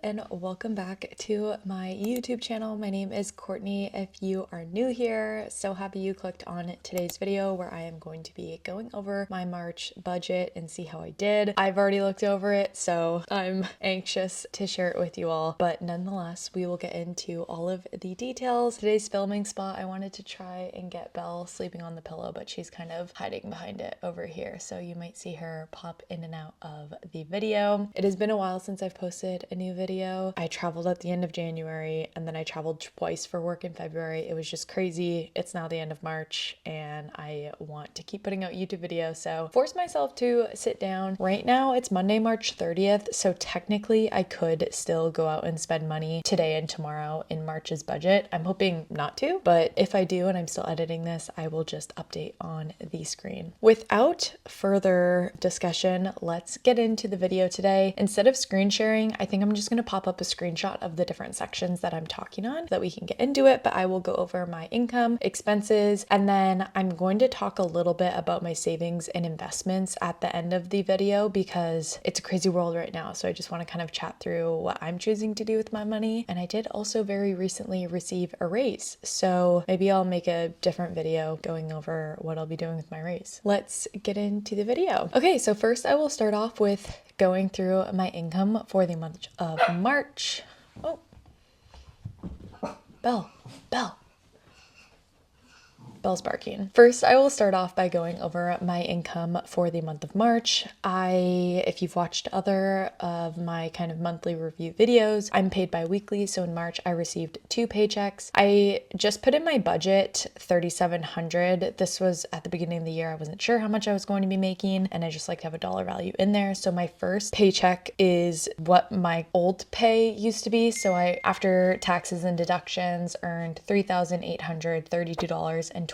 and welcome back to my YouTube channel. My name is Courtney. If you are new here, so happy you clicked on today's video where I am going to be going over my March budget and see how I did. I've already looked over it, so I'm anxious to share it with you all, but nonetheless, we will get into all of the details. Today's filming spot, I wanted to try and get Belle sleeping on the pillow, but she's kind of hiding behind it over here, so you might see her pop in and out of the video. It has been a while since I've posted a new video. I traveled at the end of January and then I traveled twice for work in February. It was just crazy. It's now the end of March and I want to keep putting out YouTube videos, so force myself to sit down. Right now it's Monday, March 30th, so technically I could still go out and spend money today and tomorrow in March's budget. I'm hoping not to, but if I do and I'm still editing this, I will just update on the screen. Without further discussion, let's get into the video today. Instead of screen sharing, I think I'm just going to pop up a screenshot of the different sections that I'm talking on so that we can get into it, but I will go over my income, expenses, and then I'm going to talk a little bit about my savings and investments at the end of the video because it's a crazy world right now. So I just want to kind of chat through what I'm choosing to do with my money. And I did also very recently receive a raise, so maybe I'll make a different video going over what I'll be doing with my raise. Let's get into the video. Okay, so first I will start off with going through my income for the month of March. Oh, Belle. Bell's barking. First, I will start off by going over my income for the month of March. If you've watched other of my kind of monthly review videos, I'm paid bi-weekly. So in March, I received 2 paychecks. I just put in my budget $3,700. This was at the beginning of the year. I wasn't sure how much I was going to be making, and I just like to have a dollar value in there. So my first paycheck is what my old pay used to be. So I, after taxes and deductions, earned $3,832.23.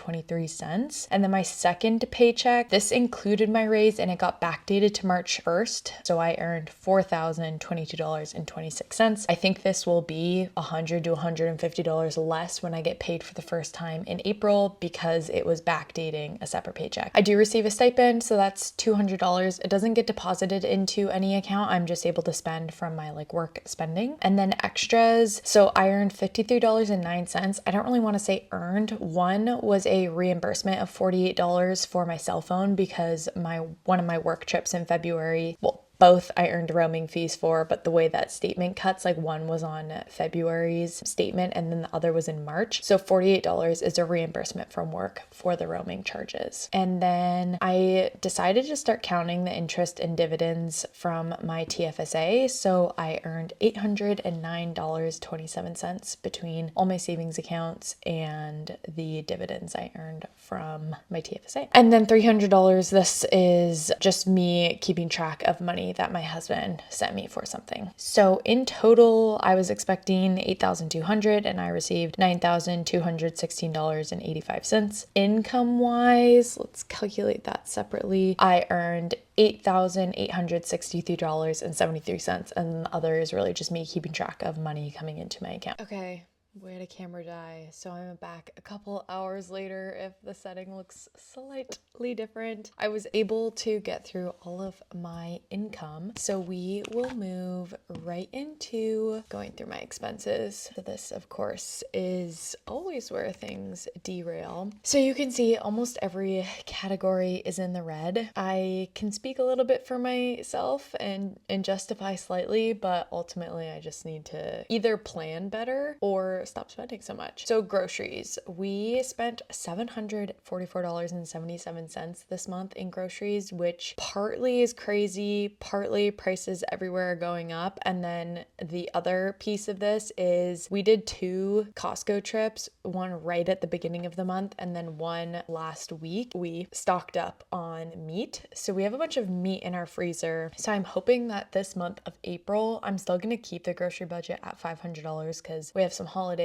And then my second paycheck, this included my raise and it got backdated to March 1st. So I earned $4,022.26. I think this will be $100 to $150 less when I get paid for the first time in April because it was backdating a separate paycheck. I do receive a stipend, so that's $200. It doesn't get deposited into any account. I'm just able to spend from my work spending. And then extras, so I earned $53.09. I don't really want to say earned. One was a reimbursement of $48 for my cell phone because one of my work trips in February, well, both I earned roaming fees for, but the way that statement cuts, one was on February's statement and then the other was in March. So $48 is a reimbursement from work for the roaming charges. And then I decided to start counting the interest and dividends from my TFSA. So I earned $809.27 between all my savings accounts and the dividends I earned from my TFSA. And then $300, this is just me keeping track of money that my husband sent me for something. So in total, I was expecting $8,200 and I received $9,216.85. Income wise, let's calculate that separately. I earned $8,863.73, and the other is really just me keeping track of money coming into my account. Okay. We had a camera die, so I'm back a couple hours later if the setting looks slightly different. I was able to get through all of my income, so we will move right into going through my expenses. So this, of course, is always where things derail. So you can see almost every category is in the red. I can speak a little bit for myself and justify slightly, but ultimately I just need to either plan better or stop spending so much. So groceries, we spent $744.77 this month in groceries, which partly is crazy, partly prices everywhere are going up. And then the other piece of this is we did 2 Costco trips, one right at the beginning of the month and then one last week. We stocked up on meat. So we have a bunch of meat in our freezer. So I'm hoping that this month of April, I'm still going to keep the grocery budget at $500 because we have some holidays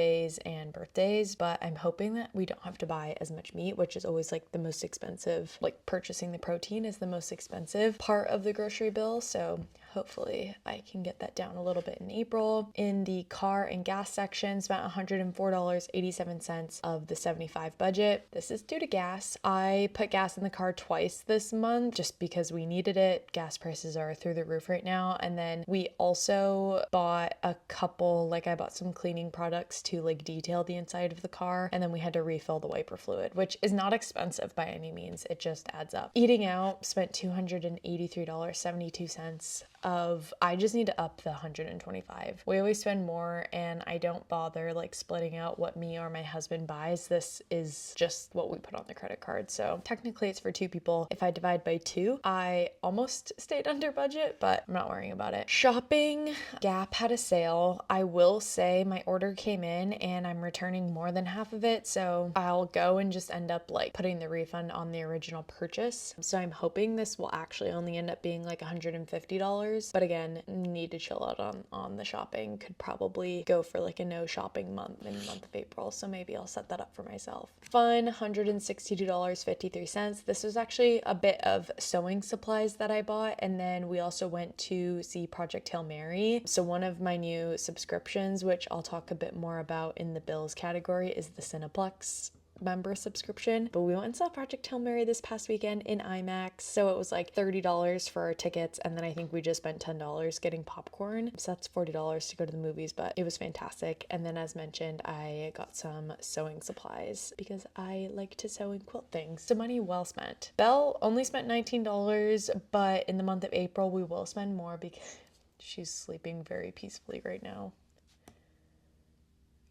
and birthdays, but I'm hoping that we don't have to buy as much meat, which is always the most expensive. Purchasing the protein is the most expensive part of the grocery bill. So Hopefully I can get that down a little bit in April. In the car and gas section, spent $104.87 of the 75 budget. This is due to gas. I put gas in the car twice this month just because we needed it. Gas prices are through the roof right now. And then we also bought a couple, like I bought some cleaning products to like detail the inside of the car. And then we had to refill the wiper fluid, which is not expensive by any means. It just adds up. Eating out, spent $283.72 of, I just need to up the 125. We always spend more and I don't bother like splitting out what me or my husband buys. This is just what we put on the credit card. So technically it's for two people. If I divide by two, I almost stayed under budget, but I'm not worrying about it. Shopping, Gap had a sale. I will say my order came in and I'm returning more than half of it. So I'll go and just end up like putting the refund on the original purchase. So I'm hoping this will actually only end up being like $150. But again, need to chill out on the shopping. Could probably go for like a no shopping month in the month of April. So maybe I'll set that up for myself. Fun, $162.53. This was actually a bit of sewing supplies that I bought. And then we also went to see Project Hail Mary. So one of my new subscriptions, which I'll talk a bit more about in the bills category, is the Cineplex member subscription. But we went and saw Project Hail Mary this past weekend in IMAX. So it was like $30 for our tickets. And then I think we just spent $10 getting popcorn. So that's $40 to go to the movies, but it was fantastic. And then as mentioned, I got some sewing supplies because I like to sew and quilt things. So money well spent. Belle only spent $19, but in the month of April, we will spend more because she's sleeping very peacefully right now.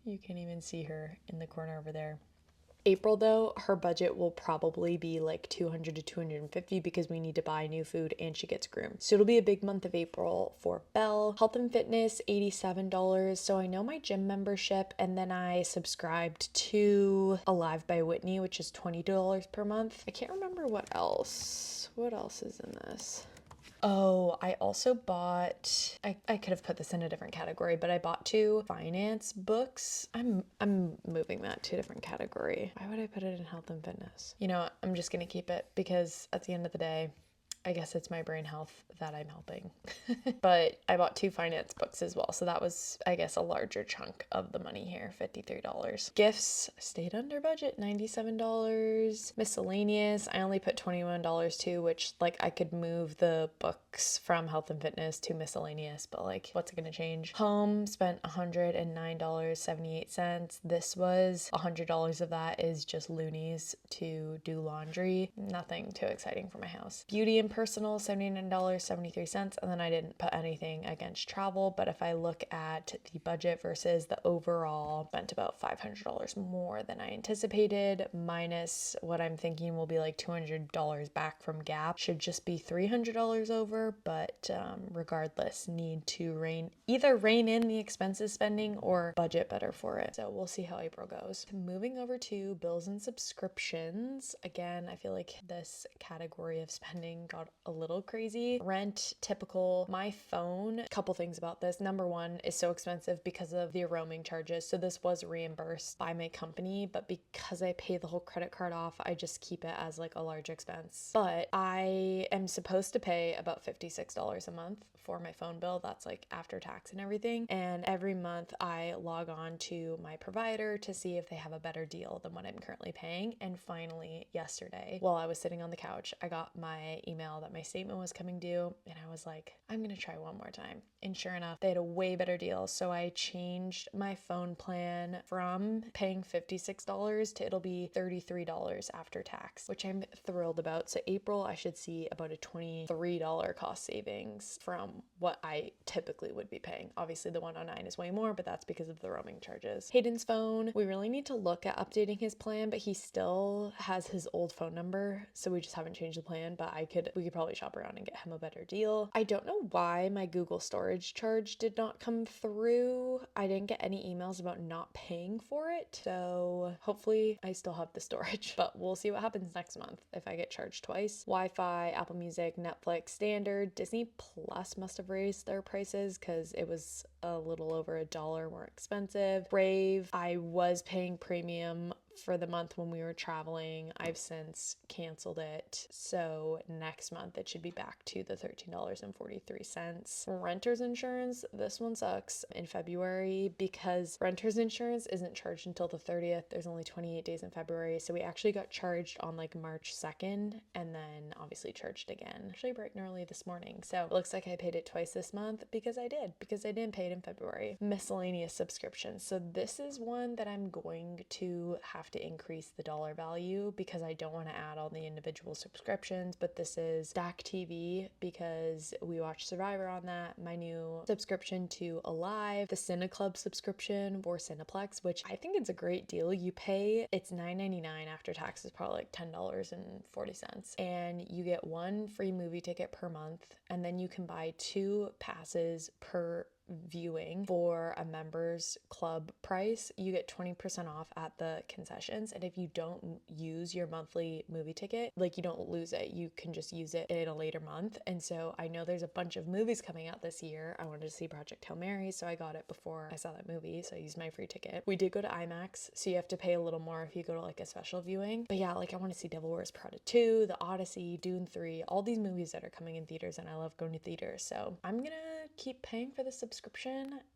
You can even see her in the corner over there. April though, her budget will probably be like $200 to $250 because we need to buy new food and she gets groomed. So it'll be a big month of April for Belle. Health and fitness, $87. So I know my gym membership, and then I subscribed to Alive by Whitney, which is $20 per month. I can't remember what else. What else is in this? Oh, I also bought, I could have put this in a different category, but I bought 2 finance books. I'm moving that to a different category. Why would I put it in health and fitness? You know, I'm just going to keep it because at the end of the day, I guess it's my brain health that I'm helping. But I bought 2 finance books as well. So that was, I guess, a larger chunk of the money here, $53. Gifts, stayed under budget, $97. Miscellaneous, I only put $21 too, which like I could move the books from health and fitness to miscellaneous, but like what's it gonna change? Home, spent $109.78. This was $100 of that is just loonies to do laundry. Nothing too exciting for my house. Beauty and personal, $79.73, and then I didn't put anything against travel, but if I look at the budget versus the overall, spent about $500 more than I anticipated, minus what I'm thinking will be like $200 back from Gap. Should just be $300 over, but regardless, need to either rein in the expenses spending or budget better for it. So we'll see how April goes. Moving over to bills and subscriptions. Again, I feel like this category of spending got a little crazy. Rent, typical. My phone, couple things about this. Number one, is so expensive because of the roaming charges. So this was reimbursed by my company, but because I pay the whole credit card off, I just keep it as like a large expense. But I am supposed to pay about $56 a month for my phone bill. That's like after tax and everything. And every month I log on to my provider to see if they have a better deal than what I'm currently paying. And finally, yesterday, while I was sitting on the couch, I got my email that my statement was coming due, and I was like, I'm gonna try one more time. And sure enough, they had a way better deal. So I changed my phone plan from paying $56 to it'll be $33 after tax, which I'm thrilled about. So April, I should see about a $23 cost savings from what I typically would be paying. Obviously the 109 is way more, but that's because of the roaming charges. Hayden's phone, we really need to look at updating his plan, but he still has his old phone number, so we just haven't changed the plan, but we could probably shop around and get him a better deal. I don't know why my Google storage charge did not come through. I didn't get any emails about not paying for it, so hopefully I still have the storage, but we'll see what happens next month if I get charged twice. Wi-Fi, Apple Music, Netflix, standard. Disney Plus must have raised their prices because it was a little over $1 more expensive. Brave, I was paying premium for the month when we were traveling. I've since canceled it. So next month it should be back to the $13.43. Renter's insurance, this one sucks in February because renter's insurance isn't charged until the 30th. There's only 28 days in February. So we actually got charged on like March 2nd and then obviously charged again, actually bright and early this morning. So it looks like I paid it twice this month because I didn't pay it in February. Miscellaneous subscriptions. So this is one that I'm going to have to increase the dollar value because I don't want to add all the individual subscriptions, but this is Stack TV because we watch Survivor on that. My new subscription to Alive, the Cine Club subscription for Cineplex, which I think it's a great deal. You pay, it's $9.99 after taxes, probably like $10.40, and you get one free movie ticket per month, and then you can buy 2 passes per viewing for a members club price. You get 20% off at the concessions, and if you don't use your monthly movie ticket, like you don't lose it, you can just use it in a later month. And so I know there's a bunch of movies coming out this year. I wanted to see Project Hail Mary, so I got it before I saw that movie, so I used my free ticket. We did go to IMAX, so you have to pay a little more if you go to like a special viewing, but yeah, like I want to see Devil Wears Prada 2, The Odyssey, Dune 3, all these movies that are coming in theaters, and I love going to theaters, so I'm gonna keep paying for the subscription.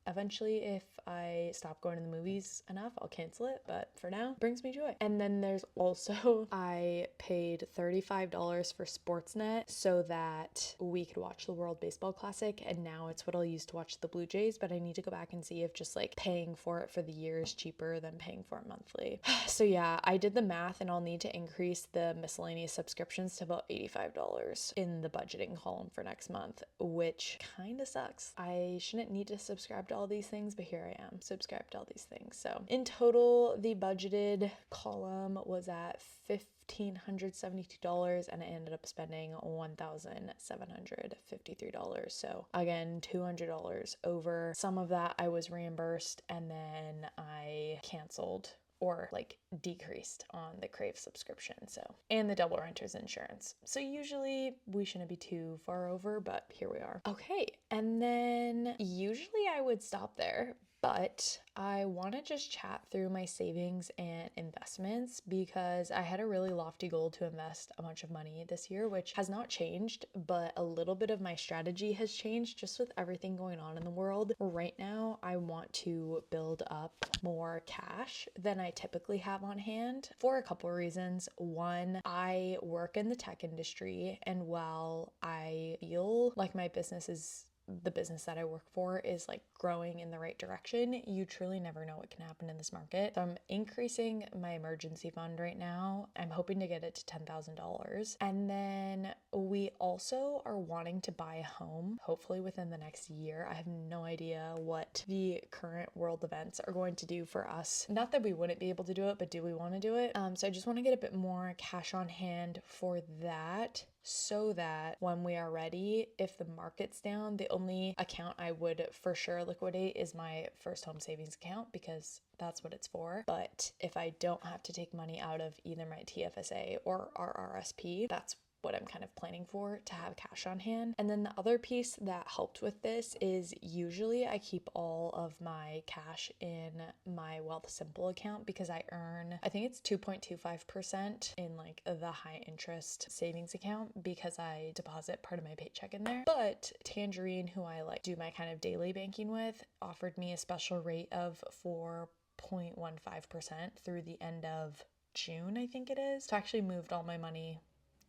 Eventually, if I stop going to the movies enough, I'll cancel it, but for now, it brings me joy. And then there's also, I paid $35 for Sportsnet so that we could watch the World Baseball Classic, and now it's what I'll use to watch the Blue Jays, but I need to go back and see if just like paying for it for the year is cheaper than paying for it monthly. So yeah, I did the math and I'll need to increase the miscellaneous subscriptions to about $85 in the budgeting column for next month, which kind of sucks. I shouldn't need to subscribe to all these things, but here I am, subscribed to all these things. So in total, the budgeted column was at $1,572 and I ended up spending $1,753. So again, $200 over. Some of that I was reimbursed and then I canceled or like decreased on the Crave subscription, so, and the double renter's insurance. So usually we shouldn't be too far over, but here we are. Okay, and then usually I would stop there, but I want to just chat through my savings and investments because I had a really lofty goal to invest a bunch of money this year, which has not changed, but a little bit of my strategy has changed just with everything going on in the world. Right now, I want to build up more cash than I typically have on hand for a couple of reasons. One, I work in the tech industry, and while I feel like my business is the business that I work for is like growing in the right direction, you truly never know what can happen in this market. So I'm increasing my emergency fund right now. I'm hoping to get it to $10,000. And then we also are wanting to buy a home, hopefully within the next year. I have no idea what the current world events are going to do for us. Not that we wouldn't be able to do it, but do we want to do it? So I just want to get a bit more cash on hand for that, so that when we are ready, if the market's down, the only account I would for sure liquidate is my first home savings account because that's what it's for. But if I don't have to take money out of either my TFSA or RRSP, that's what I'm kind of planning for, to have cash on hand. And then the other piece that helped with this is usually I keep all of my cash in my Wealth Simple account because I earn, I think it's 2.25% in like the high interest savings account because I deposit part of my paycheck in there. But Tangerine, who I like do my kind of daily banking with, offered me a special rate of 4.15% through the end of June, I think it is. So I actually moved all my money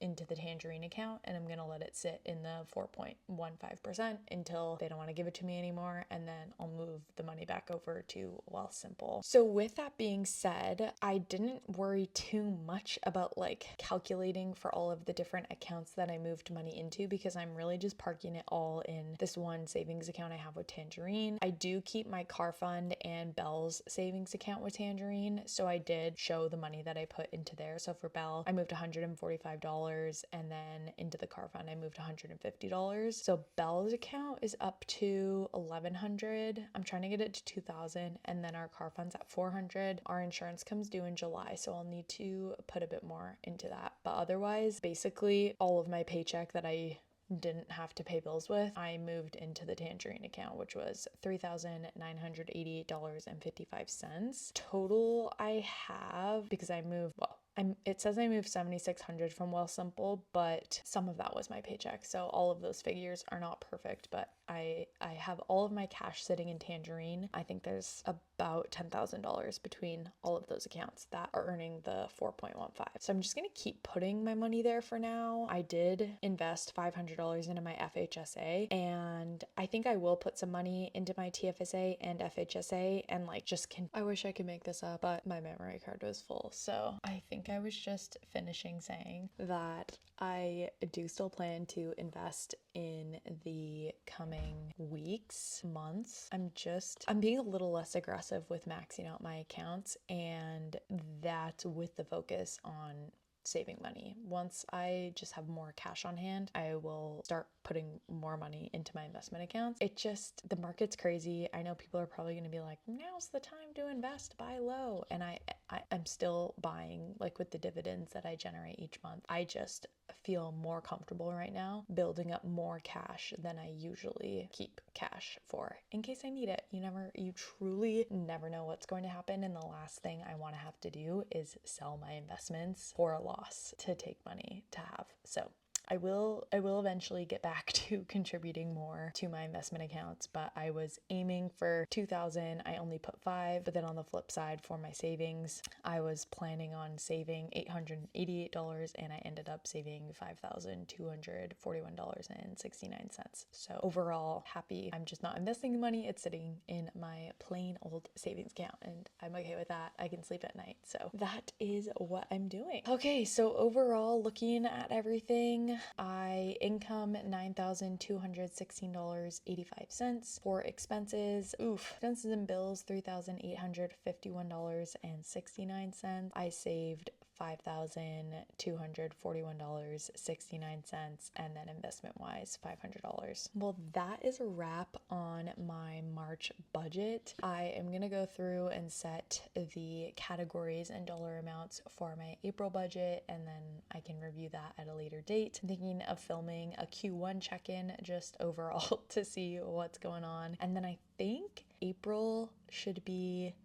into the Tangerine account, and I'm gonna let it sit in the 4.15% until they don't want to give it to me anymore, and then I'll move the money back over to Wealth Simple. So with that being said, I didn't worry too much about like calculating for all of the different accounts that I moved money into because I'm really just parking it all in this one savings account I have with Tangerine. I do keep my car fund and Belle's savings account with Tangerine, so I did show the money that I put into there. So for Belle, I moved $145, and then into the car fund I moved $150. So Belle's account is up to $1,100. I'm trying to get it to $2,000, and then our car fund's at $400. Our insurance comes due in July, so I'll need to put a bit more into that. But otherwise, basically all of my paycheck that I didn't have to pay bills with, I moved into the Tangerine account, which was $3,988.55. Total I have, because I moved, well, it says I moved $7,600 from Wealthsimple, but some of that was my paycheck. So all of those figures are not perfect, but I have all of my cash sitting in Tangerine. I think there's about $10,000 between all of those accounts that are earning the 4.15. So I'm just going to keep putting my money there for now. I did invest $500 into my FHSA, and I think I will put some money into my TFSA and FHSA and like I wish I could make this up, but my memory card was full. So I think I was just finishing saying that I do still plan to invest in the coming weeks, months. I'm being a little less aggressive with maxing out my accounts, and that's with the focus on saving money. Once I just have more cash on hand, I will start putting more money into my investment accounts. The market's crazy. I know people are probably going to be like, now's the time to invest, buy low. And I'm still buying, like with the dividends that I generate each month. I just feel more comfortable right now building up more cash than I usually keep cash for in case I need it. You truly never know what's going to happen. And the last thing I want to have to do is sell my investments for a loss to take money to have. So I will eventually get back to contributing more to my investment accounts, but I was aiming for 2,000. I only put 5, but then on the flip side for my savings, I was planning on saving $888 and I ended up saving $5,241.69. So overall happy. I'm just not investing the money. It's sitting in my plain old savings account and I'm okay with that. I can sleep at night. So that is what I'm doing. Okay, so overall looking at everything, I income $9,216.85 for expenses. Expenses and bills $3,851.69. I saved $5,241.69, and then investment wise $500. Well, that is a wrap on my March budget. I am gonna go through and set the categories and dollar amounts for my April budget, and then I can review that at a later date. I'm thinking of filming a Q1 check-in just overall to see what's going on, and then I think April should be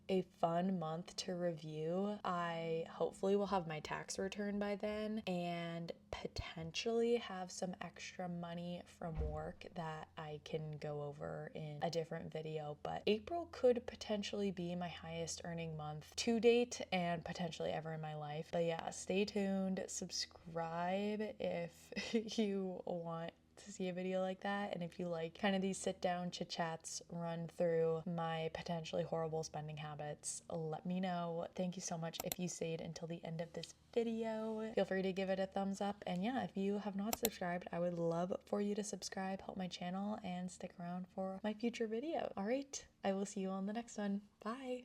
a fun month to review. I hopefully will have my tax return by then and potentially have some extra money from work that I can go over in a different video, but April could potentially be my highest earning month to date and potentially ever in my life. But yeah, stay tuned, subscribe if you want to see a video like that, and if you like kind of these sit down chit chats run through my potentially horrible spending habits, let me know. Thank you so much if you stayed until the end of this video. Feel free to give it a thumbs up, and yeah, if you have not subscribed, I would love for you to subscribe, help my channel, and stick around for my future video. All right, I will see you on the next one. Bye.